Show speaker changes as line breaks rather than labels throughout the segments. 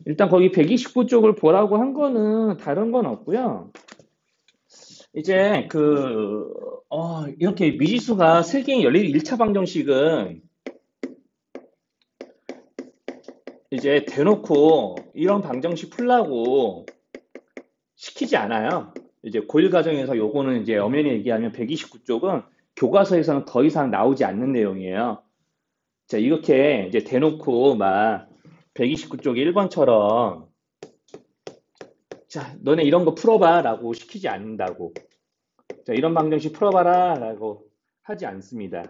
일단 거기 129쪽을 보라고 한 거는 다른 건 없고요. 이제 이렇게 미지수가 3개의 열린 1차 방정식은 이제 대놓고 이런 방정식 풀라고 시키지 않아요. 이제 고1 과정에서 요거는 이제 엄연히 얘기하면 129쪽은 교과서에서는 더 이상 나오지 않는 내용이에요. 자, 이렇게 이제 대놓고 막 129쪽 1번처럼 자, 너네 이런 거 풀어봐 라고 시키지 않는다고. 자, 이런 방정식 풀어봐라 라고 하지 않습니다.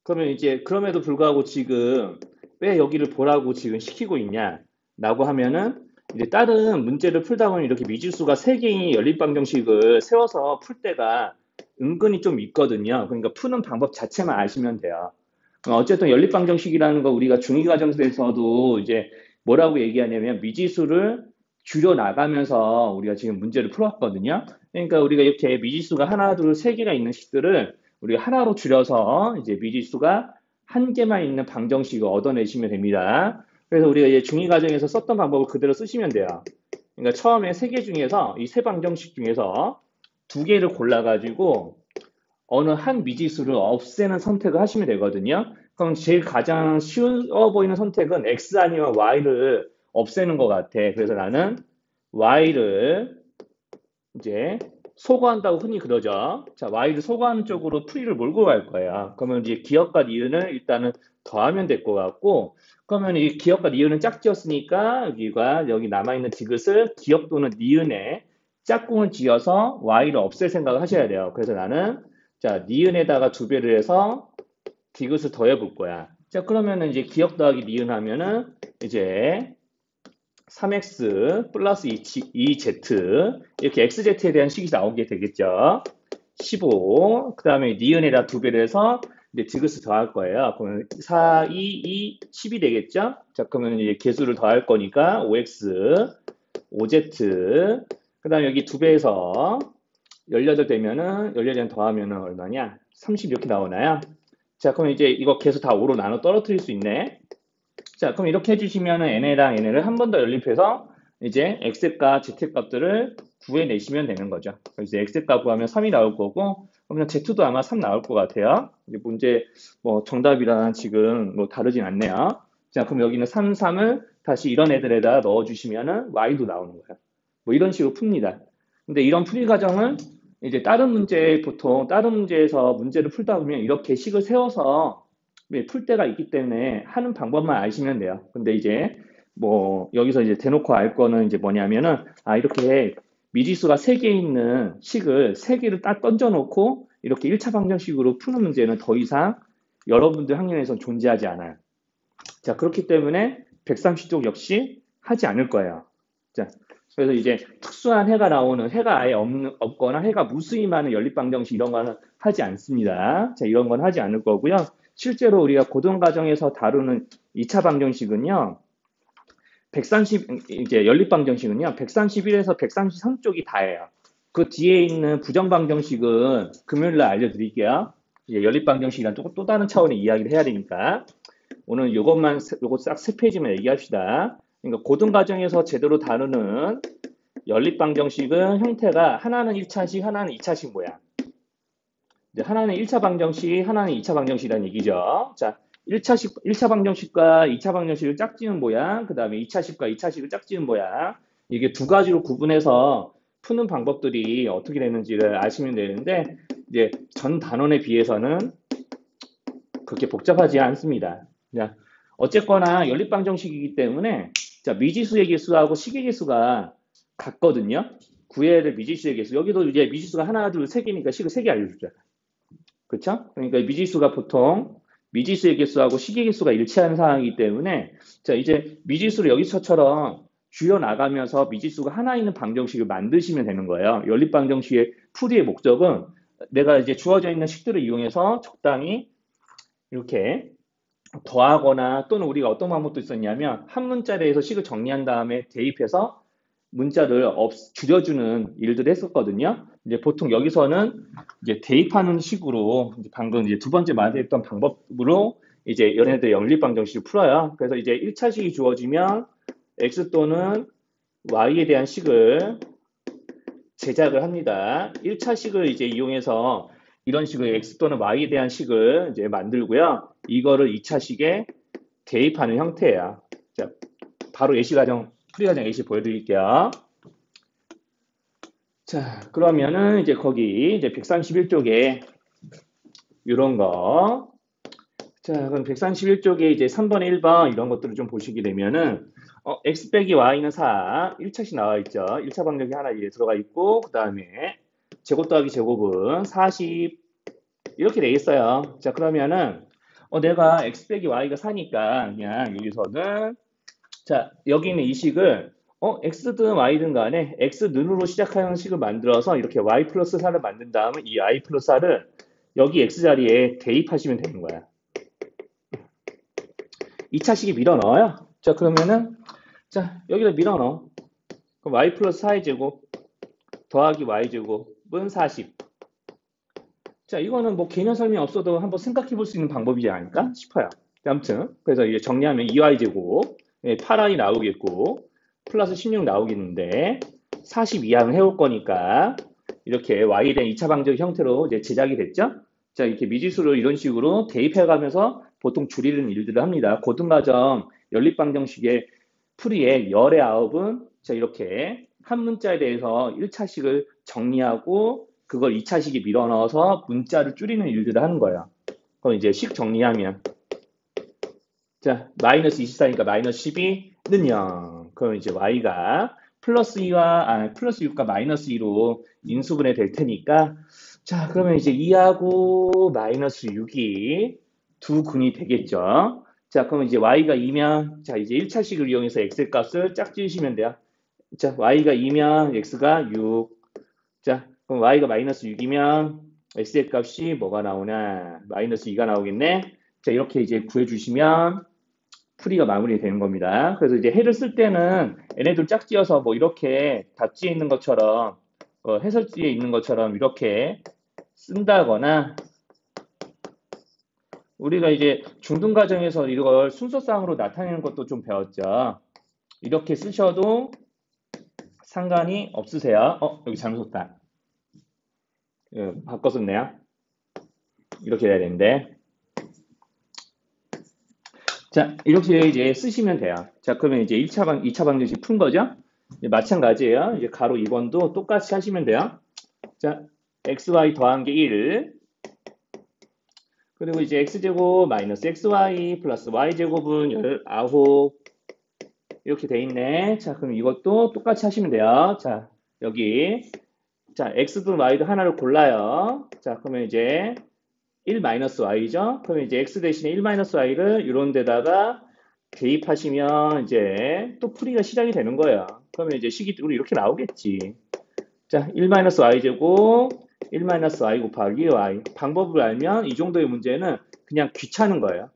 그러면 이제 그럼에도 불구하고 지금 왜 여기를 보라고 지금 시키고 있냐 라고 하면은 이제 다른 문제를 풀다 보면 이렇게 미지수가 3개의 연립 방정식을 세워서 풀 때가 은근히 좀 있거든요. 그러니까 푸는 방법 자체만 아시면 돼요. 어쨌든 연립 방정식이라는 거 우리가 중위 과정에서도 이제 뭐라고 얘기하냐면 미지수를 줄여 나가면서 우리가 지금 문제를 풀었거든요. 그러니까 우리가 이렇게 미지수가 하나, 둘, 세 개가 있는 식들을 우리가 하나로 줄여서 이제 미지수가 한 개만 있는 방정식을 얻어내시면 됩니다. 그래서 우리가 이제 중위 과정에서 썼던 방법을 그대로 쓰시면 돼요. 그러니까 처음에 세 개 중에서 이 세 방정식 중에서 두 개를 골라가지고 어느 한 미지수를 없애는 선택을 하시면 되거든요. 그럼 제일 가장 쉬워 보이는 선택은 x 아니면 y를 없애는 것 같아. 그래서 나는 y를 이제 소거한다고 흔히 그러죠. 자, y를 소거하는 쪽으로 풀이를 몰고 갈 거예요. 그러면 이제 기억과 니은을 일단은 더하면 될 것 같고, 그러면 이 기억과 니은은 짝지었으니까 여기가 여기 남아있는 디귿을 기억 또는 니은에 짝꿍을 지어서 y를 없앨 생각을 하셔야 돼요. 그래서 나는 자, 니은에다가 2배를 해서 디귿을 더해 볼 거야. 자, 그러면은 이제 기억 더하기 니은 하면은 이제 3x 플러스 2z 이렇게 xz에 대한 식이 나오게 되겠죠. 15. 그 다음에 니은에다 2배를 해서 이제 디귿을 더할 거예요. 그러면 4, 2, 2, 10이 되겠죠. 자, 그러면 이제 개수를 더할 거니까 5x, 5z. 그 다음에 여기 2배에서 18 되면은 18장 더하면은 얼마냐? 30 이렇게 나오나요? 자, 그럼 이제 이거 계속 다 5로 나눠 떨어뜨릴 수 있네. 자, 그럼 이렇게 해주시면은 n에랑 n을 한 번 더 연립해서 이제 x값, z값들을 구해내시면 되는 거죠. 그래서 x값 구하면 3이 나올 거고, 그러면 z도 아마 3 나올 것 같아요. 이제 문제 뭐 정답이랑 지금 뭐 다르진 않네요. 자, 그럼 여기는 3, 3을 다시 이런 애들에다 넣어주시면은 y도 나오는 거예요. 뭐 이런 식으로 풉니다. 근데 이런 풀이 과정은 이제 다른 문제, 보통 다른 문제에서 문제를 풀다 보면 이렇게 식을 세워서 풀 때가 있기 때문에 하는 방법만 아시면 돼요. 근데 이제 뭐 여기서 이제 대놓고 알 거는 이제 뭐냐면은 이렇게 미지수가 3개 있는 식을 3개를 딱 던져 놓고 이렇게 1차 방정식으로 푸는 문제는 더 이상 여러분들 학년에선 존재하지 않아요. 자, 그렇기 때문에 130쪽 역시 하지 않을 거예요. 자, 그래서 이제 특수한 해가 나오는 해가 아예 없거나 해가 무수히 많은 연립방정식 이런 거는 하지 않습니다. 자, 이런 건 하지 않을 거고요. 실제로 우리가 고등과정에서 다루는 2차 방정식은요. 130 이제 연립방정식은요. 131에서 133쪽이 다예요. 그 뒤에 있는 부정방정식은 금요일 날 알려드릴게요. 이제 연립방정식이랑 또 다른 차원의 이야기를 해야 되니까. 오늘 요거 싹 세 페이지만 얘기합시다. 그러니까 고등과정에서 제대로 다루는 연립방정식은 형태가 하나는 1차식, 하나는 2차식 모양. 이제 하나는 1차 방정식, 하나는 2차 방정식이라는 얘기죠. 자, 1차 방정식과 2차 방정식을 짝지은 모양, 그 다음에 2차식과 2차식을 짝지은 모양. 이게 두 가지로 구분해서 푸는 방법들이 어떻게 되는지를 아시면 되는데, 이제 전 단원에 비해서는 그렇게 복잡하지 않습니다. 자, 어쨌거나 연립방정식이기 때문에 자, 미지수의 개수하고 식의 개수가 같거든요. 구해야 될 미지수의 개수. 여기도 이제 미지수가 하나, 둘, 세 개니까 식을 세 개 알려주죠. 그렇죠? 그러니까 미지수가 보통 미지수의 개수하고 식의 개수가 일치하는 상황이기 때문에 자, 이제 미지수를 여기서처럼 줄여 나가면서 미지수가 하나 있는 방정식을 만드시면 되는 거예요. 연립방정식의 풀이의 목적은 내가 이제 주어져 있는 식들을 이용해서 적당히 이렇게 더하거나 또는 우리가 어떤 방법도 있었냐면 한 문자리에서 식을 정리한 다음에 대입해서 문자를 줄여주는 일들을 했었거든요. 이제 보통 여기서는 이제 대입하는 식으로 이제 방금 이제 두 번째 말했던 방법으로 이제 연애들 연립방정식을 풀어요. 그래서 이제 1차식이 주어지면 x 또는 y에 대한 식을 제작을 합니다. 1차 식을 이제 이용해서 이런 식의 x 또는 y에 대한 식을 이제 만들고요. 이거를 2차 식에 대입하는 형태예요. 자, 바로 예시 과정, 풀이 과정 예시 보여드릴게요. 자, 그러면은 이제 거기 이제 131쪽에 이런 거. 자, 그럼 131쪽에 이제 3번에 1번 이런 것들을 좀 보시게 되면은 x 빼기 y는 4, 1차씩 나와 있죠. 1차 방정이 하나 이제 들어가 있고 그 다음에 제곱 더하기 제곱은 40 이렇게 돼 있어요. 자, 그러면은 내가 x 빼기 y가 4니까 그냥 여기서는 자, 여기 있는 이 식을 x든 y든 간에 x는으로 시작하는 식을 만들어서 이렇게 y 플러스 4를 만든 다음에 이 y 플러스 4를 여기 x 자리에 대입하시면 되는 거야. 2차식이 밀어 넣어요. 자, 그러면은 자, 여기다 밀어 넣어. 그럼 y 플러스 4의 제곱 더하기 y 제곱은 40. 자, 이거는 뭐 개념 설명이 없어도 한번 생각해 볼 수 있는 방법이지 않을까 싶어요. 아무튼 그래서 이제 정리하면 2y 제곱 8i 나오겠고 플러스 16 나오겠는데 40 이항을 해올 거니까 이렇게 y에 대한 2차 방정 형태로 이제 제작이 됐죠. 자, 이렇게 미지수를 이런 식으로 대입해가면서 보통 줄이는 일들을 합니다. 고등과정 연립방정식의 풀이의 열의 아홉은 자, 이렇게 한 문자에 대해서 1차식을 정리하고 그걸 2차식에 밀어넣어서 문자를 줄이는 일들을 하는 거예요. 그럼 이제 식 정리하면 자, 마이너스 24니까 마이너스 12는 0. 그럼 이제 y가 플러스 6과 마이너스 2로 인수분해 될 테니까 자, 그러면 이제 2하고 마이너스 6이 두 근이 되겠죠. 자, 그러면 이제 y가 2면 자, 이제 1차식을 이용해서 x 값을 짝지으시면 돼요. 자, y가 2면 x가 6. 자, 그럼 y가 마이너스 6이면 x의 값이 뭐가 나오나? 마이너스 2가 나오겠네. 자, 이렇게 이제 구해주시면 풀이가 마무리되는 겁니다. 그래서 이제 해를 쓸 때는 얘네들 짝지어서 뭐 이렇게 답지에 있는 것처럼 해설지에 있는 것처럼 이렇게 쓴다거나 우리가 이제 중등 과정에서 이걸 순서상으로 나타내는 것도 좀 배웠죠. 이렇게 쓰셔도 상관이 없으세요. 여기 잘못 썼다. 바꿔 썼네요. 이렇게 돼야 되는데. 자, 이렇게 이제 쓰시면 돼요. 자, 그러면 이제 2차 방정식 푼 거죠? 마찬가지예요. 이제 가로 2번도 똑같이 하시면 돼요. 자, xy 더한 게 1. 그리고 이제 x제곱 마이너스 xy 플러스 y제곱은 19. 이렇게 돼 있네. 자, 그럼 이것도 똑같이 하시면 돼요. 자, 여기. 자, x든 y든 하나를 골라요. 자, 그러면 이제 1-y죠. 그러면 이제 x 대신에 1-y를 이런 데다가 대입하시면 이제 또 풀이가 시작이 되는 거예요. 그러면 이제 식이 이렇게 나오겠지. 자, 1-y 제곱 1-y 곱하기 y. 방법을 알면 이 정도의 문제는 그냥 귀찮은 거예요.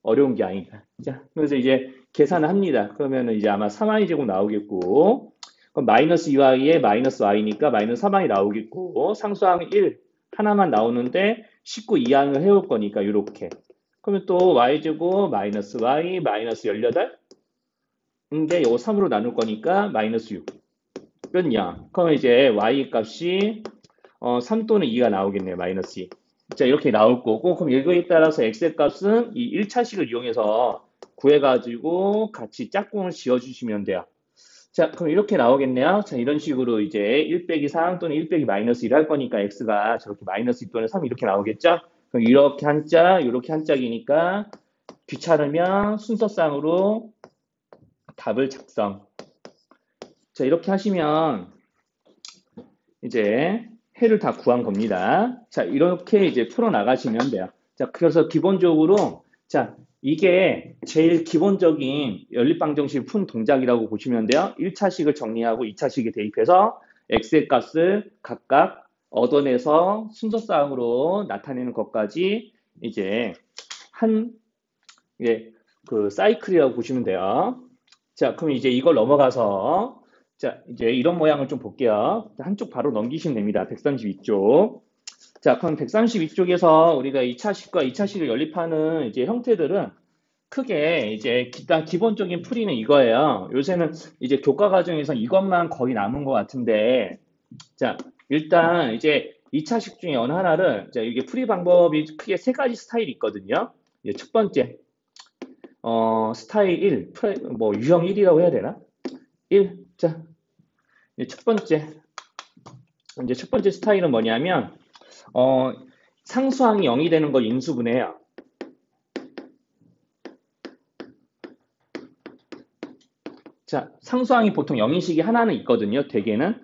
어려운 게 아니라. 자, 그래서 이제 계산을 합니다. 그러면 이제 아마 3y 제곱 나오겠고, 그럼 마이너스 2y에 마이너스 y니까 마이너스 3y 나오겠고, 상수항 1 하나만 나오는데 19 이항을 해올 거니까 이렇게. 그러면 또 y제곱 마이너스 y 마이너스 18 인데 요 3으로 나눌 거니까 마이너스 6. 끝 0. 그러면 이제 y 값이 3 또는 2가 나오겠네요. 마이너스 2. 자, 이렇게 나올 거고, 그럼 이거에 따라서 x의 값은 이 1차식을 이용해서 구해가지고 같이 짝꿍을 지어주시면 돼요. 자, 그럼 이렇게 나오겠네요. 자, 이런 식으로 이제 1 빼기 3 또는 1 빼기 마이너스 1 할 거니까 x가 저렇게 마이너스 2 또는 3 이렇게 나오겠죠? 그럼 이렇게 한 짝, 이렇게 한 짝이니까 귀찮으면 순서상으로 답을 작성. 자, 이렇게 하시면 이제 해를 다 구한 겁니다. 자, 이렇게 이제 풀어 나가시면 돼요. 자, 그래서 기본적으로 자, 이게 제일 기본적인 연립방정식 푼 동작이라고 보시면 돼요. 1차식을 정리하고 2차식에 대입해서 x의 값을 각각 얻어내서 순서상으로 나타내는 것까지 이제 한 그 사이클이라고 보시면 돼요. 자, 그럼 이제 이걸 넘어가서 자, 이제 이런 모양을 좀 볼게요. 한쪽 바로 넘기시면 됩니다. 132쪽. 자, 그럼 132쪽에서 우리가 2차식과 2차식을 연립하는 이제 형태들은 크게 이제 일단 기본적인 풀이는 이거예요. 요새는 이제 교과 과정에서 이것만 거의 남은 것 같은데, 자, 일단 이제 2차식 중에 어느 하나를, 자, 이게 풀이 방법이 크게 세 가지 스타일이 있거든요. 이제 첫 번째, 스타일 1, 뭐 유형 1이라고 해야 되나? 1. 자, 이제 첫 번째 스타일은 뭐냐면, 어, 상수항이 0이 되는 걸 인수분해해요. 자, 상수항이 보통 0인식이 하나는 있거든요. 대개는.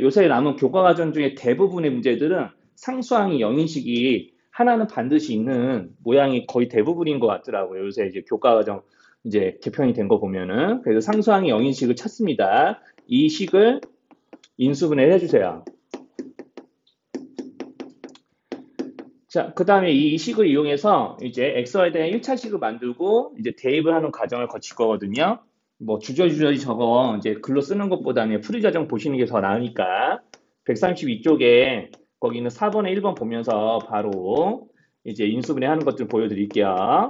요새 남은 교과 과정 중에 대부분의 문제들은 상수항이 0인식이 하나는 반드시 있는 모양이 거의 대부분인 것 같더라고요. 요새 이제 교과 과정 이제 개편이 된 거 보면은. 그래서 상수항이 0인식을 찾습니다. 이 식을 인수분해를 해주세요. 자, 그 다음에 이 식을 이용해서 이제 xy에 대한 1차식을 만들고 이제 대입을 하는 과정을 거칠 거거든요. 뭐 주저주저리 저거 이제 글로 쓰는 것보다는 풀이 과정 보시는 게 더 나으니까 132쪽에 거기는 4번에 1번 보면서 바로 이제 인수분해 하는 것들 보여드릴게요.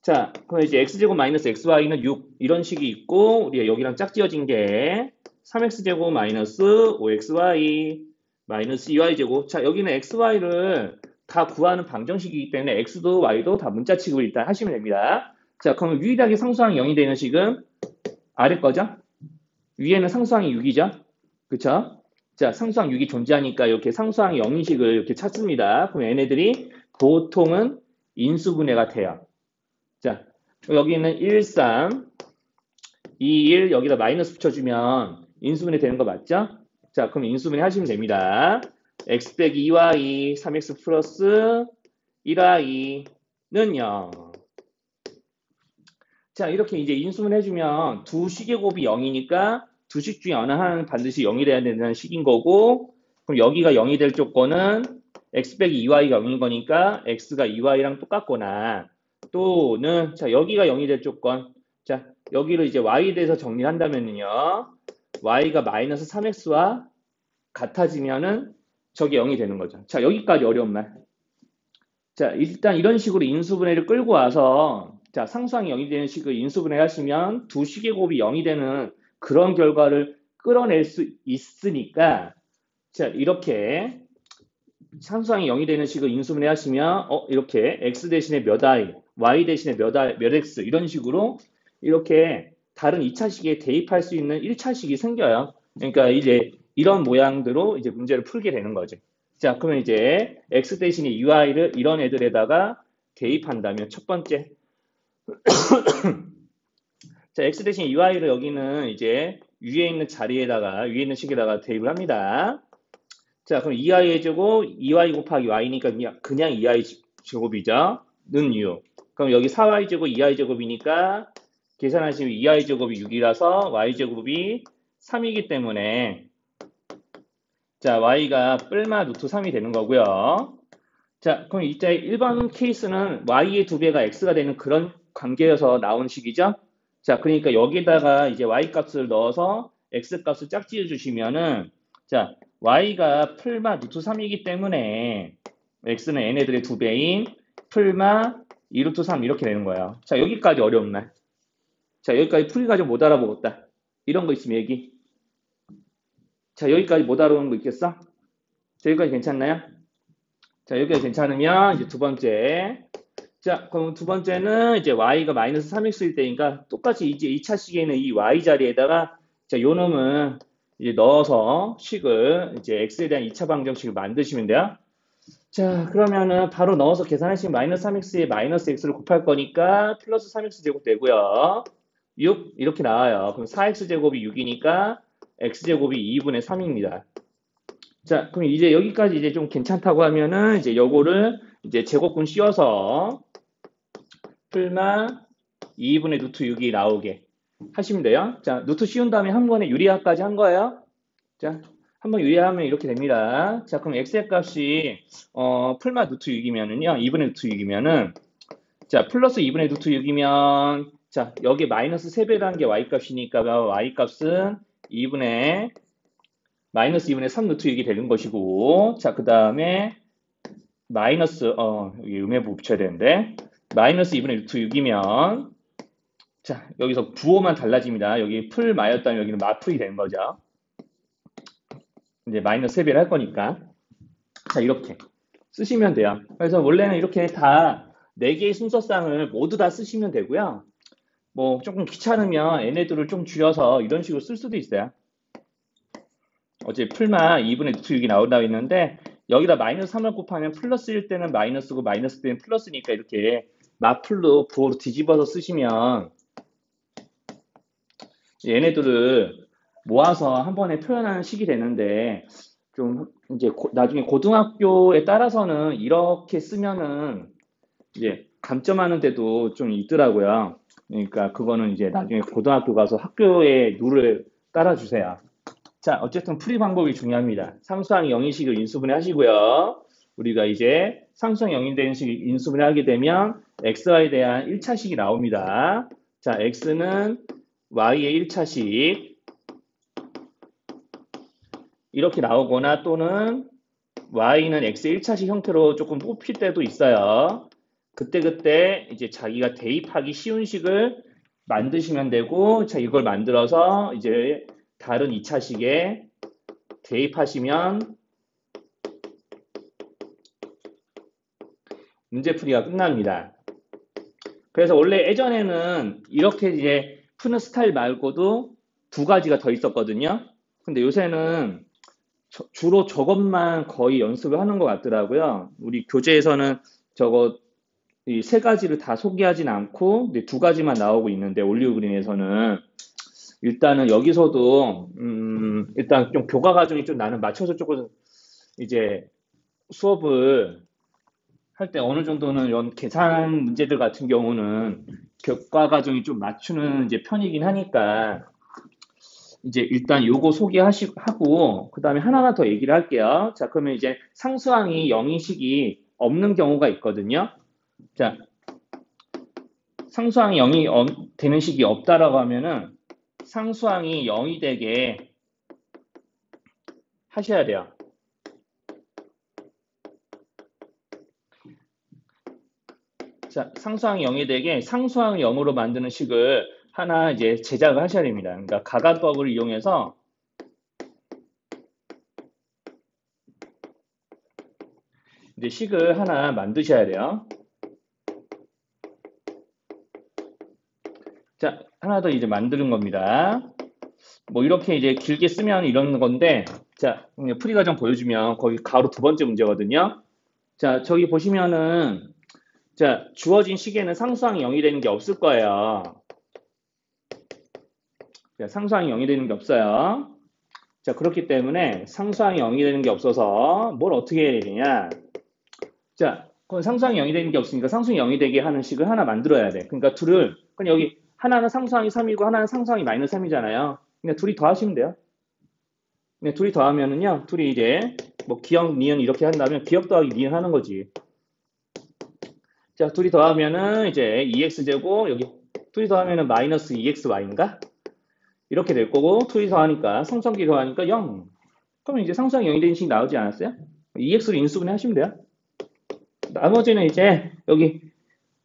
자, 그럼 이제 x제곱 마이너스 xy는 6 이런 식이 있고 우리가 여기랑 짝지어진 게 3x제곱 마이너스 5xy 마이너스 2y제곱. 자, 여기는 xy를 다 구하는 방정식이기 때문에 x도 y도 다 문자 취급을 일단 하시면 됩니다. 자, 그럼 유일하게 상수항이 0이 되는 식은 아래 거죠? 위에는 상수항이 6이죠? 그쵸? 자, 상수항 6이 존재하니까 이렇게 상수항 0인식을 이렇게 찾습니다. 그럼 얘네들이 보통은 인수분해가 돼요. 자, 여기는 1, 3, 2, 1 여기다 마이너스 붙여주면 인수분해 되는 거 맞죠? 자, 그럼 인수분해 하시면 됩니다. x 빼기 2y, 3x 플러스 1y는 0. 자, 이렇게 이제 인수분해 해주면 두 식의 곱이 0이니까 두 식 중에 어느 하나는 반드시 0이 돼야 되는 식인 거고, 그럼 여기가 0이 될 조건은 x 빼기 2y가 0인 거니까 x가 2y랑 똑같거나, 또는 자, 여기가 0이 될 조건. 자, 여기를 이제 y에 대해서 정리한다면요. y가 마이너스 3x와 같아지면은 저게 0이 되는 거죠. 자, 여기까지 어려운 말. 자, 일단 이런 식으로 인수분해를 끌고 와서 자, 상수항이 0이 되는 식을 인수분해 하시면 두 식의 곱이 0이 되는 그런 결과를 끌어낼 수 있으니까 자, 이렇게 상수항이 0이 되는 식을 인수분해 하시면 이렇게 x 대신에 몇 i, y 대신에 몇 x 이런 식으로 이렇게 다른 2차식에 대입할 수 있는 1차식이 생겨요. 그러니까 이제 이런 모양대로 이제 문제를 풀게 되는 거죠. 자, 그러면 이제 x 대신에 ui를 이런 애들에다가 대입한다면 첫 번째 자, x 대신 ui를 여기는 이제 위에 있는 자리에다가 위에 있는 식에다가 대입을 합니다. 자, 그럼 2i의 제곱 2y 곱하기 y니까 그냥 2i 제곱이죠. 는 6. 그럼 여기 4y 제곱 2i 제곱이니까 계산하시면 2i 제곱이 6이라서 y 제곱이 3이기 때문에 자, y가 뿔마 루트 3이 되는 거고요. 자, 그럼 이제 1번 케이스는 y의 2배가 x가 되는 그런 관계여서 나온 식이죠. 자, 그러니까 여기다가 이제 y 값을 넣어서 x 값을 짝지어 주시면은 자, y가 풀마 루트 3이기 때문에 x는 얘네들의 2배인 풀마 2 루트 3 이렇게 되는 거예요. 자, 여기까지 어렵나? 자, 여기까지 풀이 가지고 못 알아보겠다. 이런 거 있으면 얘기. 자, 여기까지 못 알아보는 거 있겠어? 자, 여기까지 괜찮나요? 자, 여기까지 괜찮으면 이제 두 번째. 자, 그럼 두 번째는 이제 y가 마이너스 3x일 때니까 똑같이 이제 2차 식에는 이 y 자리에다가 자, 요 놈은 이제 넣어서 식을 이제 x에 대한 2차 방정식을 만드시면 돼요. 자, 그러면은 바로 넣어서 계산하시면 마이너스 3x에 마이너스 x를 곱할 거니까 플러스 3x 제곱 되고요. 6 이렇게 나와요. 그럼 4x 제곱이 6이니까 x 제곱이 2분의 3입니다. 자, 그럼 이제 여기까지 이제 좀 괜찮다고 하면은 이제 요거를 이제 제곱근 씌워서 풀마 2분의 루트 6이 나오게 하시면 돼요. 자, 루트 씌운 다음에 한 번에 유리화까지 한 거예요. 자, 한번 유리화하면 이렇게 됩니다. 자, 그럼 x의 값이 풀마 루트 6이면은요. 2분의 루트 6이면은 자, 플러스 2분의 루트 6이면 자, 여기 마이너스 3배라는 게 y 값이니까 y 값은 2분의 마이너스 2분의 3 루트 6이 되는 것이고 자, 그 다음에 마이너스 여기 음해부 붙여야 되는데 마이너스 2분의 루트 6이면 자, 여기서 부호만 달라집니다. 여기 풀 마였다면 여기는 마풀이 되는 거죠. 이제 마이너스 3배를 할 거니까. 자, 이렇게 쓰시면 돼요. 그래서 원래는 이렇게 다 4개의 순서쌍을 모두 다 쓰시면 되고요. 뭐 조금 귀찮으면 얘네들을 좀 줄여서 이런 식으로 쓸 수도 있어요. 어제 풀마 2분의 루트 6이 나온다고 했는데 여기다 마이너스 3을 곱하면 플러스일 때는 마이너스고 마이너스 때는 플러스니까 이렇게 마풀로 부호로 뒤집어서 쓰시면 얘네들을 모아서 한 번에 표현하는 식이 되는데 좀 이제 나중에 고등학교에 따라서는 이렇게 쓰면은 이제 감점하는 데도 좀 있더라고요. 그러니까 그거는 이제 나중에 고등학교 가서 학교의 룰을 따라주세요. 자, 어쨌든 풀이 방법이 중요합니다. 상수항 영인식을 인수분해 하시고요. 우리가 이제 상수항 영인되는 식을 인수분해 하게 되면 xy에 대한 1차식이 나옵니다. 자, x는 y의 1차식 이렇게 나오거나 또는 y는 x의 1차식 형태로 조금 뽑힐 때도 있어요. 그때 이제 자기가 대입하기 쉬운 식을 만드시면 되고, 자, 이걸 만들어서 이제 다른 2차식에 대입하시면 문제풀이가 끝납니다. 그래서 원래 예전에는 이렇게 이제 푸는 스타일 말고도 2가지가 더 있었거든요. 근데 요새는 주로 저것만 거의 연습을 하는 것 같더라고요. 우리 교재에서는 저거 이 3가지를 다 소개하진 않고 2가지만 나오고 있는데 올리오그린에서는 일단은 여기서도 일단 좀 교과 과정이 좀 나는 맞춰서 조금 이제 수업을 할 때 어느 정도는 이런 계산 문제들 같은 경우는 교과 과정이 좀 맞추는 이제 편이긴 하니까 이제 일단 요거 소개하고 그 다음에 하나만 더 얘기를 할게요. 자, 그러면 이제 상수항이 0인식이 없는 경우가 있거든요. 자, 상수항이 0이 되는 식이 없다라고 하면은 상수항이 0이 되게 하셔야 돼요. 자, 상수항이 0이 되게 상수항을 0으로 만드는 식을 하나 이제 제작을 하셔야 됩니다. 그러니까 가간법을 이용해서 이제 식을 하나 만드셔야 돼요. 자, 하나 더 이제 만드는 겁니다. 뭐 이렇게 이제 길게 쓰면 이런 건데, 자, 풀이 과정 보여주면 거기 가로 2번째 문제거든요. 자, 저기 보시면은, 자, 주어진 식에는 상수항이 0이 되는 게 없을 거예요. 자, 상수항이 0이 되는 게 없어요. 자, 그렇기 때문에 상수항이 0이 되는 게 없어서 뭘 어떻게 해야 되냐. 자, 그럼 상수항이 0이 되는 게 없으니까 상수항이 0이 되게 하는 식을 하나 만들어야 돼. 그러니까 그럼 여기 하나는 상수항이 3이고 하나는 상수항이 마이너스 3이잖아요. 그러니까 둘이 더하시면 돼요. 네, 둘이 더하면은요, 둘이 이제 뭐 기억, 니은 이렇게 한다면 기억 더하기 니은 하는 거지. 자, 둘이 더하면은 이제 2x제곱 여기 둘이 더하면은 마이너스 2xy인가? 이렇게 될 거고 둘이 더하니까 상수항끼리 더하니까 0. 그러면 이제 상수항이 0이 되는 식 나오지 않았어요? 2x로 인수분해 하시면 돼요. 나머지는 이제 여기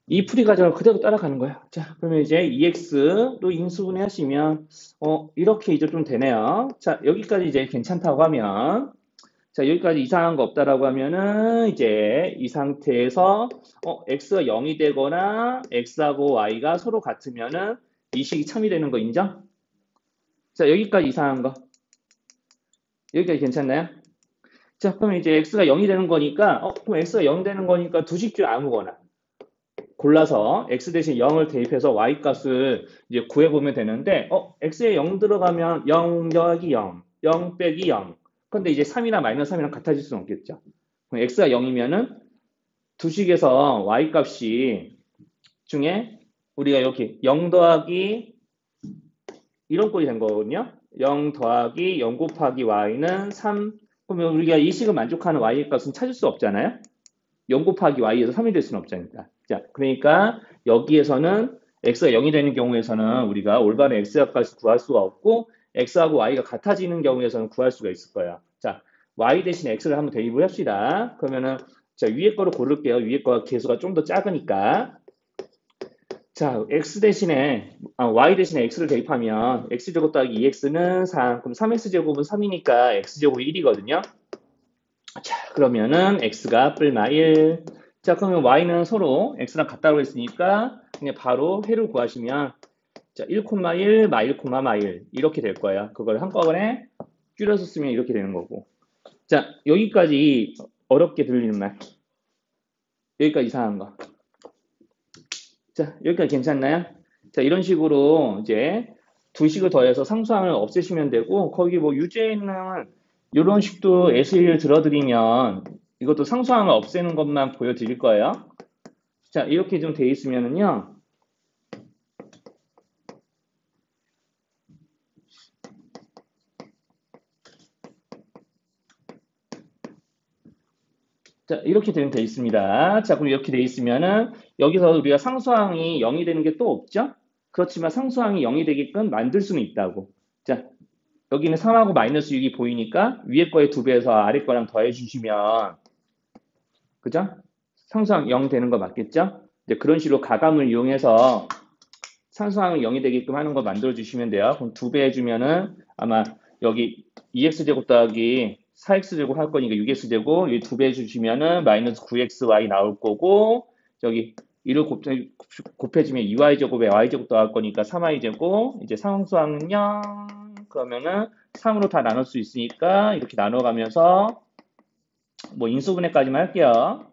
이 풀이 과정을 그대로 따라가는 거야. 자, 그러면 이제 2x로 인수분해 하시면 이렇게 이제 좀 되네요. 자, 여기까지 이제 괜찮다고 하면 자, 여기까지 이상한 거 없다라고 하면은 이제 이 상태에서 x가 0이 되거나 x하고 y가 서로 같으면은 이 식이 참이 되는 거 인정? 자, 여기까지 이상한 거. 여기까지 괜찮나요? 자, 그럼 이제 x가 0이 되는 거니까 그럼 x가 0 되는 거니까 두 식 중 아무거나 골라서 x 대신 0을 대입해서 y 값을 이제 구해보면 되는데 x에 0 들어가면 0 더하기 0, 0 빼기 0. 근데 이제 3이나 마이너스 3이랑 같아질 수는 없겠죠. 그럼 x가 0이면은 두 식에서 y 값이 중에 우리가 이렇게 0 더하기 이런 꼴이 된 거거든요. 0 더하기 0 곱하기 y는 3. 그러면 우리가 이 식을 만족하는 y 값은 찾을 수 없잖아요. 0 곱하기 y에서 3이 될 수는 없잖아요. 자, 그러니까 여기에서는 x가 0이 되는 경우에서는 우리가 올바른 x 값을 구할 수가 없고 x하고 y가 같아지는 경우에서는 구할 수가 있을 거예요. 자, y 대신 x를 한번 대입을 합시다. 그러면은 자, 위에 거를 고를게요. 위에 거가 개수가 좀 더 작으니까. 자, y 대신에 x를 대입하면 x제곱 더하기 2x는 3, 그럼 3x제곱은 3이니까 x제곱이 1이거든요. 자, 그러면은 x가 뿔마 1. 자, 그러면 y는 서로 x랑 같다고 했으니까 그냥 바로 해를 구하시면 자, 1,1, 마 1, 마 1 이렇게 될 거예요. 그걸 한꺼번에 줄여서 쓰면 이렇게 되는 거고. 자, 여기까지 어렵게 들리는 말. 여기까지 이상한 거. 자, 여기까지 괜찮나요? 자, 이런 식으로 이제 두 식을 더해서 상수항을 없애시면 되고, 거기 뭐 유제에 있는 이런 식도 예시를 들어드리면 이것도 상수항을 없애는 것만 보여드릴 거예요. 자, 이렇게 좀 돼 있으면은요. 자, 이렇게 돼 있습니다. 자, 그럼 이렇게 돼 있으면은 여기서 우리가 상수항이 0이 되는 게 또 없죠? 그렇지만 상수항이 0이 되게끔 만들 수는 있다고. 자, 여기는 3하고 마이너스 6이 보이니까 위에 거에 2배에서 아래 거랑 더해 주시면 그죠? 상수항 0 되는 거 맞겠죠? 이제 그런 식으로 가감을 이용해서 상수항을 0이 되게끔 하는 거 만들어 주시면 돼요. 그럼 2배 해주면은 아마 여기 2x제곱 더하기 4x제곱 할 거니까 6x제곱 여기 2배 해주시면은 마이너스 9xy 나올 거고 여기 1을 곱해주면 2y제곱에 y제곱 더할 거니까 3y제곱 이제 상수항은 0 그러면은 3으로 다 나눌 수 있으니까 이렇게 나눠가면서 뭐 인수분해까지만 할게요.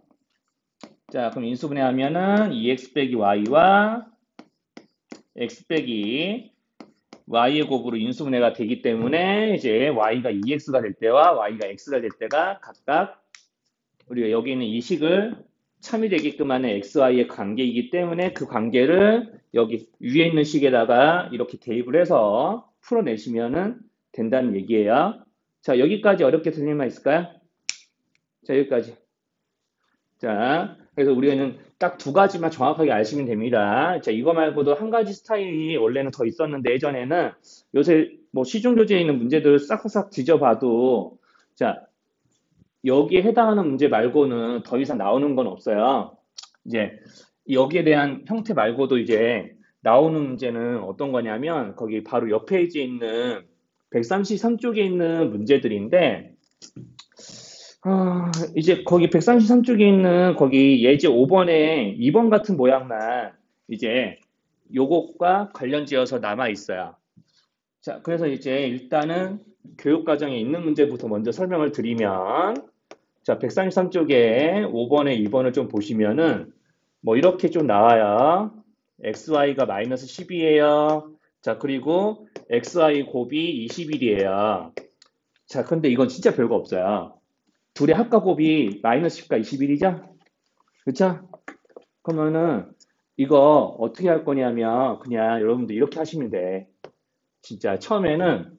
자, 그럼 인수분해 하면은 2x 빼기 y와 x 빼기 y의 곱으로 인수분해가 되기 때문에 이제 y가 2x가 될 때와 y가 x가 될 때가 각각 우리가 여기 있는 이 식을 참이되게끔 하는 xy의 관계이기 때문에 그 관계를 여기 위에 있는 식에다가 이렇게 대입을 해서 풀어내시면 된다는 얘기예요. 자, 여기까지 어렵게 들릴 만 있을까요? 자, 여기까지. 자, 그래서 우리는 딱 두 가지만 정확하게 아시면 됩니다. 자, 이거 말고도 한 가지 스타일이 원래는 더 있었는데 예전에는 요새 뭐 시중 교재에 있는 문제들을 싹싹 뒤져봐도 자, 여기에 해당하는 문제 말고는 더 이상 나오는 건 없어요. 이제 여기에 대한 형태 말고도 이제 나오는 문제는 어떤 거냐면 거기 바로 옆 페이지에 있는 133쪽에 있는 문제들인데 이제 거기 133쪽에 있는 거기 예제 5번에 2번 같은 모양만 이제 요것과 관련 지어서 남아 있어요. 자, 그래서 이제 일단은 교육과정에 있는 문제부터 먼저 설명을 드리면 자, 133쪽에 5번에 2번을 좀 보시면은 뭐 이렇게 좀 나와요. xy가 마이너스 10이에요. 자, 그리고 xy 곱이 21이에요. 자, 근데 이건 진짜 별거 없어요. 둘의 합과 곱이 마이너스 10과 21이죠? 그쵸? 그러면은 이거 어떻게 할 거냐면 그냥 여러분들 이렇게 하시면 돼. 진짜 처음에는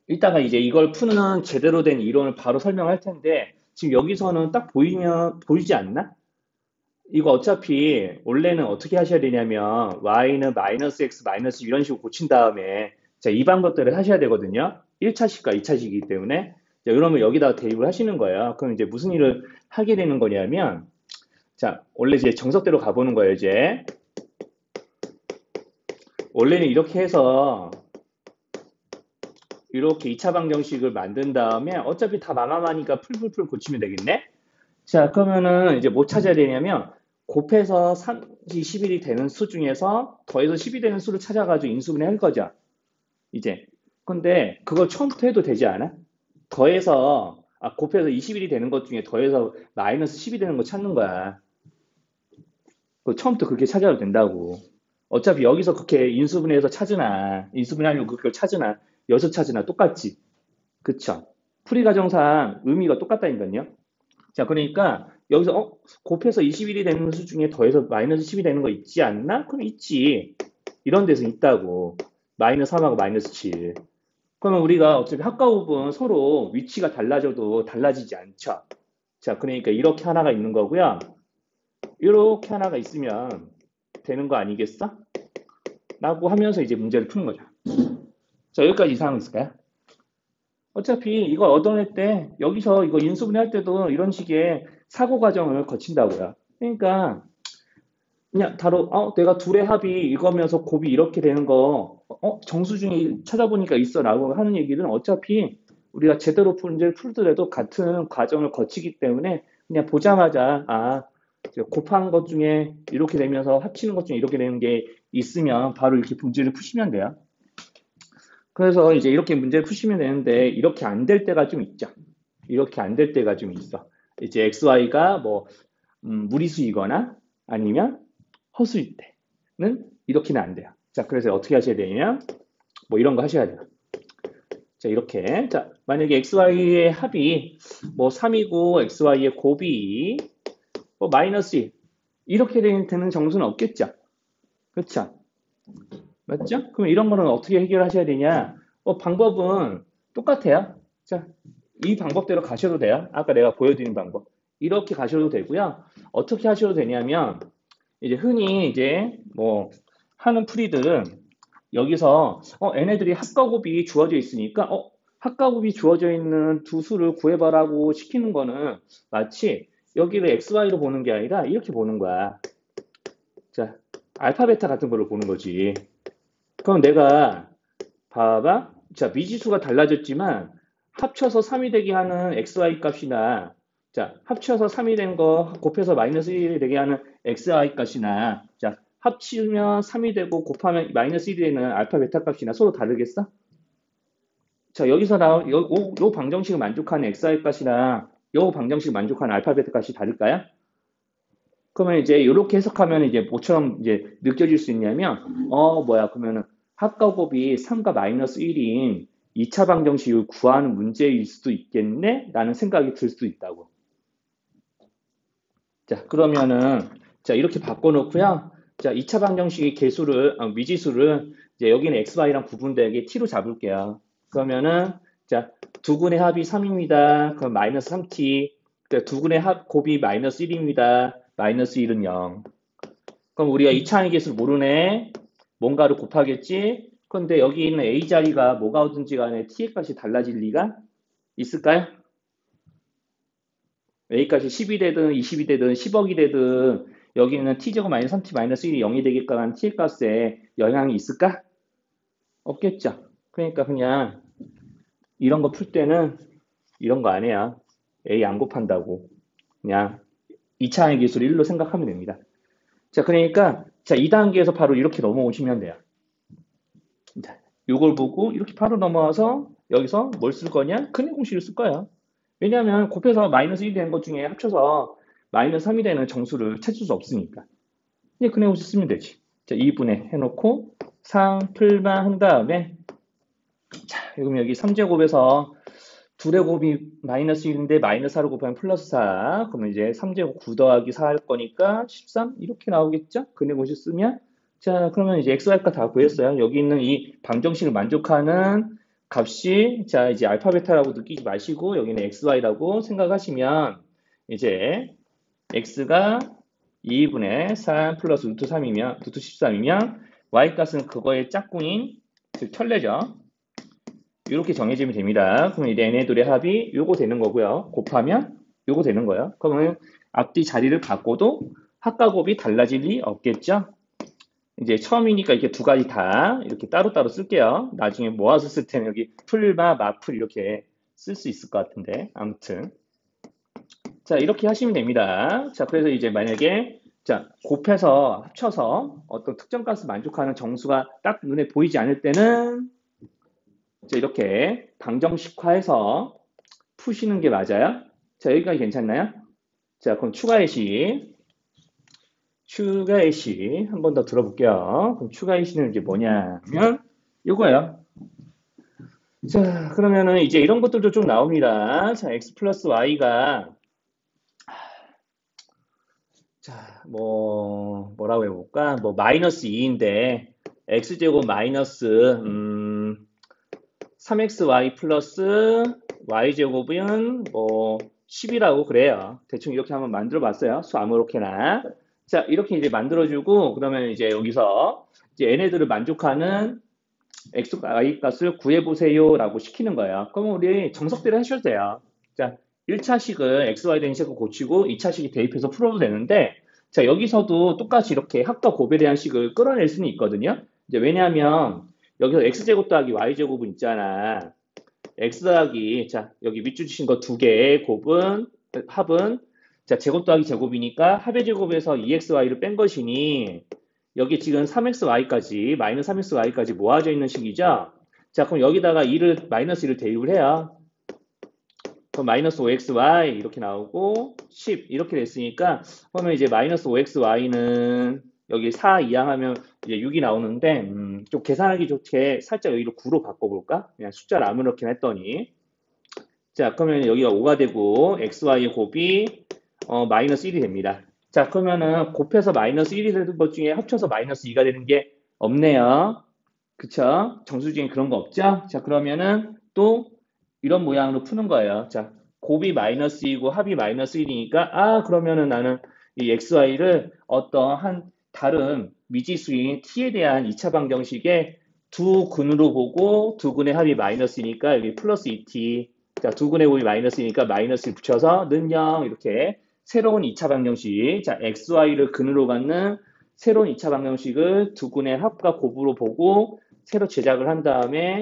이따가 이제 이걸 푸는 제대로 된 이론을 바로 설명할 텐데 지금 여기서는 딱 보이지 않나? 이거 어차피 원래는 어떻게 하셔야 되냐면 y는 마이너스 x 마이너스 이런 식으로 고친 다음에 자, 이 방법들을 하셔야 되거든요. 1차식과 2차식이기 때문에 자, 그러면 여기다가 대입을 하시는 거예요. 그럼 이제 무슨 일을 하게 되는 거냐면 자, 원래 이제 정석대로 가보는 거예요, 이제. 원래는 이렇게 해서 이렇게 2차 방정식을 만든 다음에 어차피 다 마마마니까 풀풀풀 고치면 되겠네? 자, 그러면은 이제 뭐 찾아야 되냐면 곱해서 3, 21이 되는 수 중에서 더해서 10이 되는 수를 찾아가지고 인수분해 할 거죠. 이제. 근데 그걸 처음부터 해도 되지 않아? 곱해서 21이 되는 것 중에 더해서 마이너스 10이 되는 거 찾는 거야. 그 처음부터 그렇게 찾아도 된다고. 어차피 여기서 그렇게 인수분해해서 찾으나, 인수분해하려고 그걸 찾으나, 여기서 찾으나 똑같지. 그쵸? 풀이 과정상 의미가 똑같다니까요. 자, 그러니까 여기서 곱해서 21이 되는 수 중에 더해서 마이너스 10이 되는 거 있지 않나? 그럼 있지. 이런 데서 있다고. 마이너스 3하고 마이너스 7. 그러면 우리가 어차피 합과곱은 서로 위치가 달라져도 달라지지 않죠. 자, 그러니까 이렇게 하나가 있는 거고요. 이렇게 하나가 있으면 되는 거 아니겠어? 라고 하면서 이제 문제를 푸는 거죠. 자, 여기까지 이상은 있을까요? 어차피 이거 얻어낼 때 여기서 이거 인수분해 할 때도 이런 식의 사고 과정을 거친다고요. 그러니까 그냥 바로 내가 둘의 합이 이거면서 곱이 이렇게 되는 거 정수 중에 찾아보니까 있어라고 하는 얘기는 어차피 우리가 제대로 문제를 풀더라도 같은 과정을 거치기 때문에 그냥 보자마자 이제 곱한 것 중에 이렇게 되면서 합치는 것 중에 이렇게 되는 게 있으면 바로 이렇게 문제를 푸시면 돼요. 그래서 이제 이렇게 문제를 푸시면 되는데 이렇게 안 될 때가 좀 있죠. 이렇게 안 될 때가 좀 있어. 이제 XY가 뭐 무리수이거나 아니면 허수일 때는 이렇게는 안 돼요. 자, 그래서 어떻게 하셔야 되냐면 뭐 이런 거 하셔야 돼요. 자, 이렇게. 자, 만약에 XY의 합이 뭐 3이고 XY의 곱이 뭐 마이너스 1 이렇게 되는 정수는 없겠죠. 그렇죠? 맞죠? 그럼 이런 거는 어떻게 해결하셔야 되냐? 방법은 똑같아요. 자, 이 방법대로 가셔도 돼요. 아까 내가 보여드린 방법. 이렇게 가셔도 되고요. 어떻게 하셔도 되냐면 이제 흔히 이제 뭐 하는 풀이들은 여기서 얘네들이 합과곱이 주어져 있으니까 합과곱이 주어져 있는 두 수를 구해봐라고 시키는 거는 마치 여기를 XY로 보는 게 아니라 이렇게 보는 거야. 자, 알파 베타 같은 거를 보는 거지. 그럼 내가 봐봐. 자, 미지수가 달라졌지만 합쳐서 3이 되게 하는 XY 값이나 자, 합쳐서 3이 된 거 곱해서 마이너스 1이 되게 하는 XY 값이나 자, 합치면 3이 되고 곱하면 마이너스 1이 되는 알파 베타 값이나 서로 다르겠어? 자, 여기서 나온 요 방정식을 만족하는 XY 값이랑 요 방정식을 만족하는 알파 베타 값이 다를까요? 그러면 이제 이렇게 해석하면 이제 뭐처럼 이제 느껴질 수 있냐면 그러면은 합과곱이 3과 마이너스 1인 2차 방정식을 구하는 문제일 수도 있겠네? 라는 생각이 들 수도 있다고. 자, 그러면은 자, 이렇게 바꿔놓고요. 자, 2차 방정식의 미지수를 이제 여기는 xy랑 구분되게 t로 잡을게요. 그러면은 자, 두근의 합이 3입니다. 그럼 마이너스 3t. 그러니까 두근의 곱이 마이너스 1입니다. 마이너스 1은 0. 그럼 우리가 2차 항의계수를 모르네. 뭔가를 곱하겠지. 그런데 여기 있는 a 자리가 뭐가 오든지 간에 t의 값이 달라질 리가 있을까요? a 값이 10이 되든 20이 되든 10억이 되든 여기는 t제곱 마이너스 3t 마이너스 1이 0이 되게끔 한 t의 값에 영향이 있을까? 없겠죠. 그러니까 그냥 이런 거 풀 때는 이런 거 안 해요. a 안 곱한다고. 그냥 2차 항의 기술 1로 생각하면 됩니다. 자, 그러니까 자, 2단계에서 바로 이렇게 넘어오시면 돼요. 자, 요걸 보고 이렇게 바로 넘어와서 여기서 뭘 쓸 거냐? 근해 공식을 쓸 거야. 왜냐하면 곱해서 마이너스 1이 되는 것 중에 합쳐서 마이너스 3이 되는 정수를 찾을 수 없으니까. 그냥 근해 공식 쓰면 되지. 자, 2분의 해놓고 3 풀만 한 다음에 자, 그럼 여기 3제곱에서 둘의 곱이 마이너스 1인데 마이너스 4를 곱하면 플러스 4. 그러면 이제 3제곱 9 더하기 4 할 거니까 13 이렇게 나오겠죠? 근해 공식 쓰면 자, 그러면 이제 xy가 다 구했어요. 여기 있는 이 방정식을 만족하는 값이 자, 이제 알파 베타라고 느끼지 마시고 여기는 xy라고 생각하시면 이제 x가 2분의 3 플러스 루트 3이면 루트 13이면 y 값은 그거의 짝꿍인 즉 켤레죠. 이렇게 정해지면 됩니다. 그러면 이제 얘네들의 합이 요거 되는 거고요. 곱하면 요거 되는 거예요. 그러면 앞뒤 자리를 바꿔도 합과 곱이 달라질 리 없겠죠? 이제 처음이니까 이렇게 두 가지 다 이렇게 따로따로 쓸게요. 나중에 모아서 쓸 때는 여기 풀마, 마풀 이렇게 쓸 수 있을 것 같은데 아무튼 자 이렇게 하시면 됩니다. 자 그래서 이제 만약에 자 곱해서 합쳐서 어떤 특정 값을 만족하는 정수가 딱 눈에 보이지 않을 때는 자 이렇게 방정식화해서 푸시는 게 맞아요. 자 여기까지 괜찮나요? 자 그럼 추가의시 한 번 더 들어볼게요. 그럼 추가의시는 이제 뭐냐면 이거예요. 자 그러면은 이제 이런 것들도 좀 나옵니다. 자 x 플러스 y가 자 뭐라고 해볼까? 뭐 마이너스 2인데 x제곱 마이너스 3xy 플러스 y제곱은 뭐 10이라고 그래요. 대충 이렇게 한번 만들어 봤어요. 수 아무렇게나. 자, 이렇게 이제 만들어주고, 그러면 이제 여기서 이제 얘네들을 만족하는 x, y 값을 구해보세요 라고 시키는 거예요. 그러면 우리 정석대로 하셔도 돼요. 자, 1차식을 x, y 대응식을 고치고 2차식이 대입해서 풀어도 되는데, 자, 여기서도 똑같이 이렇게 합과 곱에 대한 식을 끌어낼 수는 있거든요. 이제 왜냐하면 여기서 x제곱 더하기 y제곱은 있잖아. x 더하기, 자, 여기 밑줄 주신 거 두 개의 합은, 자, 제곱 더하기 제곱이니까 합의 제곱에서 2xy를 뺀 것이니, 여기 지금 3xy까지, 마이너스 3xy까지 모아져 있는 식이죠? 자, 그럼 여기다가 마이너스 1을 대입을 해요. 그럼 마이너스 5xy 이렇게 나오고 10 이렇게 됐으니까 그러면 이제 마이너스 5xy는 여기 4 이항하면 이제 6이 나오는데 좀 계산하기 좋게 살짝 여기로 9로 바꿔볼까? 그냥 숫자를 아무렇게나 했더니 자 그러면 여기가 5가 되고 xy의 곱이 마이너스 1이 됩니다. 자 그러면은 곱해서 마이너스 1이 되는 것 중에 합쳐서 마이너스 2가 되는 게 없네요. 그쵸? 정수 중에 그런 거 없죠? 자 그러면은 또 이런 모양으로 푸는 거예요. 자, 곱이 마이너스 2고 합이 마이너스 1이니까 그러면은 나는 이 xy를 어떠한 다른 미지수인 t에 대한 2차 방정식의 두 근으로 보고 두 근의 합이 마이너스이니까 여기 플러스 2t 자, 두 근의 곱이 마이너스이니까 마이너스를 붙여서 는 0 이렇게 새로운 2차 방정식 자, xy를 근으로 갖는 새로운 2차 방정식을 두 근의 합과 곱으로 보고 새로 제작을 한 다음에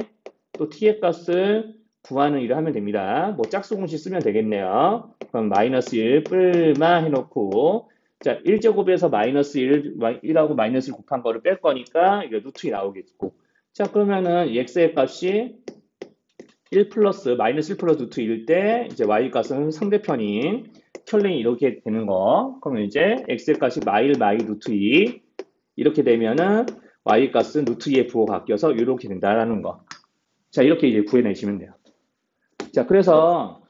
또 t의 값을 구하는 일을 하면 됩니다. 뭐 짝수 공식 쓰면 되겠네요. 그럼 마이너스 1 뿔만 해놓고 자 1제곱에서 마이너스 1하고 마이너스 1 곱한 거를 뺄 거니까 이게 루트 2 나오겠고 자 그러면은 x의 값이 1 플러스 마이너스 1 플러스 루트 1일 때 이제 y 값은 상대편인 켤레이 이렇게 되는 거 그러면 이제 x의 값이 마일 루트 2 이렇게 되면은 y 값은 루트 2의 부호 바뀌어서 이렇게 된다라는 거. 자 이렇게 이제 구해내시면 돼요. 자, 그래서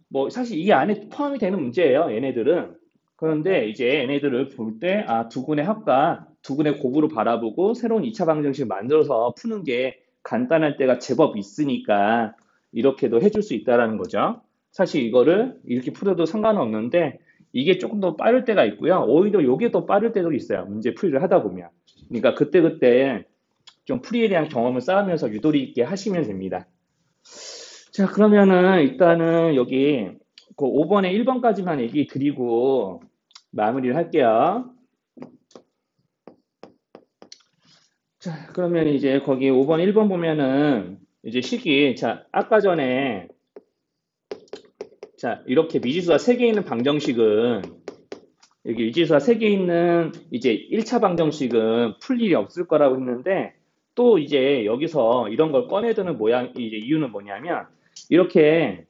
뭐 사실 이게 안에 포함이 되는 문제예요. 얘네들은. 그런데 이제 얘네들을 볼 때 두 군의 합과 두 군의 곱으로 바라보고 새로운 2차 방정식을 만들어서 푸는 게 간단할 때가 제법 있으니까 이렇게도 해줄 수 있다라는 거죠. 사실 이거를 이렇게 풀어도 상관은 없는데 이게 조금 더 빠를 때가 있고요. 오히려 이게 더 빠를 때도 있어요. 문제 풀이를 하다 보면. 그러니까 그때그때 좀 풀이에 대한 경험을 쌓으면서 유도리 있게 하시면 됩니다. 자, 그러면은 일단은 여기 그 5번에 1번까지만 얘기 드리고 마무리를 할게요. 자, 그러면 이제 거기 5번, 1번 보면은 이제 식이 자, 아까 전에 자, 이렇게 미지수가 3개 있는 방정식은 여기 미지수가 3개 있는 이제 1차 방정식은 풀 일이 없을 거라고 했는데 또 이제 여기서 이런 걸 꺼내드는 이제 이유는 뭐냐면 이렇게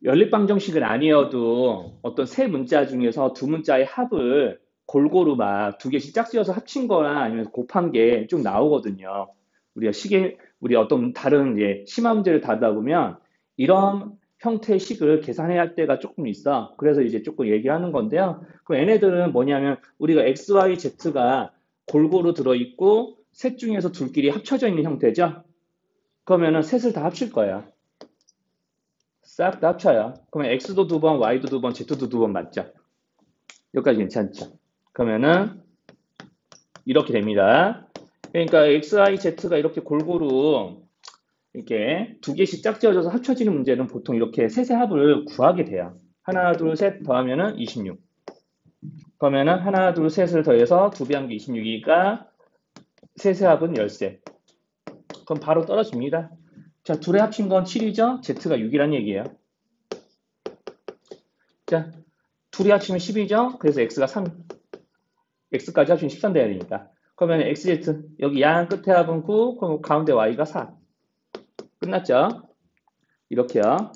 연립방정식은 아니어도 어떤 세 문자 중에서 두 문자의 합을 골고루 막 두 개씩 짝지어서 합친 거나 아니면 곱한 게 좀 나오거든요. 우리 어떤 다른 심화 문제를 다루다 보면 이런 형태의 식을 계산해야 할 때가 조금 있어. 그래서 이제 조금 얘기하는 건데요. 그럼 얘네들은 뭐냐면 우리가 x, y, z가 골고루 들어있고 셋 중에서 둘끼리 합쳐져 있는 형태죠. 그러면은 셋을 다 합칠 거예요. 싹 다 합쳐요. 그러면 x도 두 번, y도 두 번, z도 두 번 맞죠? 여기까지 괜찮죠? 그러면은 이렇게 됩니다. 그러니까 x, y, z가 이렇게 골고루 이렇게 두 개씩 짝지어져서 합쳐지는 문제는 보통 이렇게 셋의 합을 구하게 돼요. 하나, 둘, 셋 더하면은 26. 그러면은 하나, 둘, 셋을 더해서 두 배 한 게 26이니까 셋의 합은 13. 그럼 바로 떨어집니다. 자, 둘의 합친 건 7이죠? z가 6이란 얘기예요. 자, 둘이 합치면 10이죠? 그래서 x가 3. x까지 합치면 13 돼야 되니까. 그러면 xz, 여기 양 끝에 합은 9, 그럼 가운데 y가 4. 끝났죠? 이렇게요.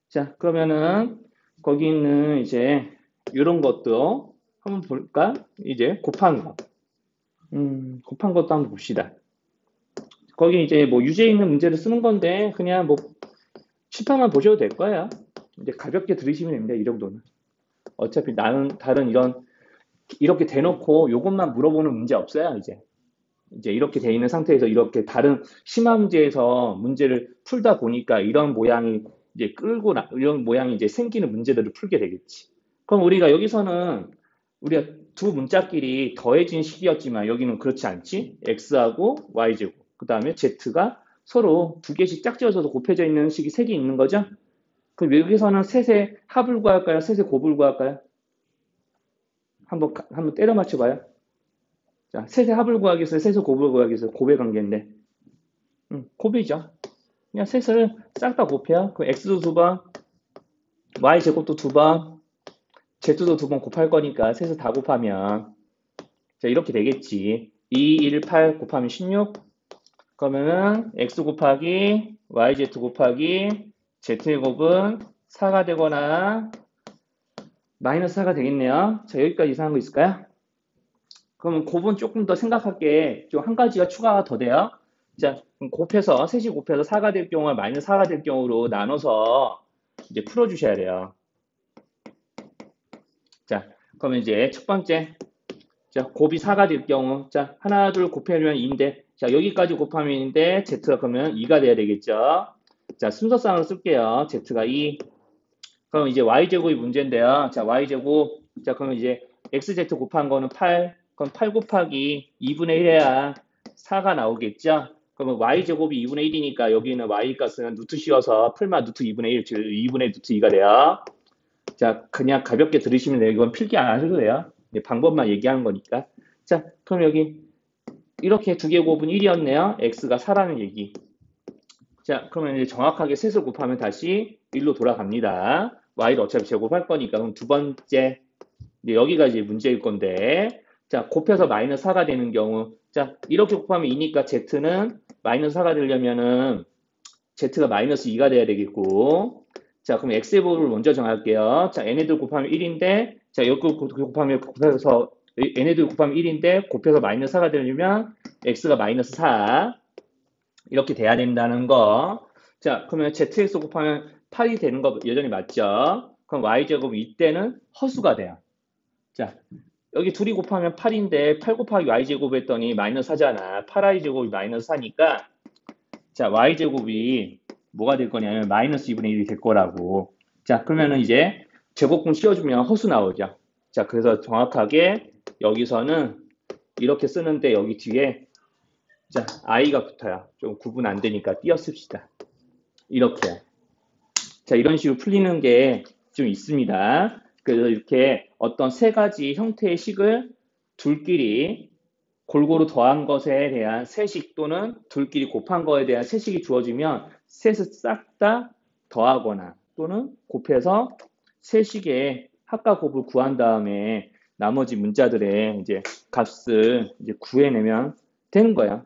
자, 그러면은 거기 있는 이제 이런 것도 한번 볼까? 이제 곱한 거. 곱한 것도 한번 봅시다. 거기 이제 뭐 유제 있는 문제를 쓰는 건데 그냥 뭐 칠판만 보셔도 될 거예요. 이제 가볍게 들으시면 됩니다. 이 정도는. 어차피 나는 다른 이렇게 대놓고 이것만 물어보는 문제 없어요. 이제 이렇게 돼 있는 상태에서 이렇게 다른 심화 문제에서 문제를 풀다 보니까 이런 모양이 이제 이런 모양이 이제 생기는 문제들을 풀게 되겠지. 그럼 우리가 여기서는 우리가 두 문자끼리 더해진 식이었지만 여기는 그렇지 않지? x하고 y제곱. 그 다음에 z가 서로 두 개씩 짝지어져서 곱해져 있는 식이 세 개 있는 거죠? 그럼 여기서는 셋의 합을 구할까요? 셋의 곱을 구할까요? 한번 때려 맞춰봐요. 자, 셋의 합을 구하기 위해서 셋의 곱을 구하기 위해서 곱의 관계인데, 곱이죠. 그냥 셋을 싹 다 곱해요. 그 x도 2번, y 제곱도 2번, z도 2번 곱할 거니까 셋을 다 곱하면 자, 이렇게 되겠지. 2, 1, 8 곱하면 16. 그러면은 x 곱하기 yz 곱하기 z의 곱은 4가 되거나 마이너스 4가 되겠네요. 자, 여기까지 이상한 거 있을까요? 그러면 곱은 조금 더 생각할 게 좀 한 가지가 추가가 더 돼요. 자, 그럼 곱해서 셋이 곱해서 4가 될 경우와 마이너스 4가 될 경우로 나눠서 이제 풀어주셔야 돼요. 자, 그러면 이제 첫 번째, 자, 곱이 4가 될 경우, 자, 하나, 둘 곱하면 2인데, 자, 여기까지 곱하면 2인데, z가 그러면 2가 돼야 되겠죠. 자, 순서상으로 쓸게요. z가 2. 그럼 이제 y제곱이 문제인데요. 자, y제곱, 자, 그러면 이제 xz 곱한 거는 8. 그럼 8 곱하기 2분의 1 해야 4가 나오겠죠. 그러면 y제곱이 2분의 1이니까 여기는 y 값은 루트 씌워서 풀마 루트 2분의 1, 즉 2분의 루트 2가 돼요. 자, 그냥 가볍게 들으시면 돼요. 이건 필기 안 하셔도 돼요. 방법만 얘기하는 거니까. 자, 그럼 여기 이렇게 두 개 곱은 1이었네요. x가 4라는 얘기. 자, 그러면 이제 정확하게 셋을 곱하면 다시 1로 돌아갑니다. y를 어차피 제곱할 거니까. 그럼 두 번째, 이제 여기가 이제 문제일 건데. 자, 곱해서 마이너스 4가 되는 경우. 자, 이렇게 곱하면 2니까 z는 마이너스 4가 되려면은 z가 마이너스 2가 돼야 되겠고. 자, 그럼 x의 곱을 먼저 정할게요. 자, n애들 곱하면 1인데, 자, 여기 곱해서, n애들 곱하면 1인데, 곱해서 마이너스 4가 되려면, x가 마이너스 4. 이렇게 돼야 된다는 거. 자, 그러면 zx 곱하면 8이 되는 거 여전히 맞죠? 그럼 y제곱이 이때는 허수가 돼요. 자, 여기 둘이 곱하면 8인데, 8 곱하기 y제곱 했더니 마이너스 4잖아. 8y제곱이 마이너스 4니까, 자, y제곱이 뭐가 될 거냐면 마이너스 2분의 1이 될 거라고. 자, 그러면은 이제 제곱공 씌워주면 허수 나오죠. 자, 그래서 정확하게 여기서는 이렇게 쓰는데 여기 뒤에 자, i가 붙어요. 좀 구분 안 되니까 띄어 씁시다. 이렇게. 자, 이런 식으로 풀리는 게 좀 있습니다. 그래서 이렇게 어떤 세 가지 형태의 식을 둘끼리 골고루 더한 것에 대한 세식 또는 둘끼리 곱한 거에 대한 세식이 주어지면 셋을 싹 다 더하거나 또는 곱해서 세식의 합과 곱을 구한 다음에 나머지 문자들의 이제 값을 이제 구해내면 되는 거야.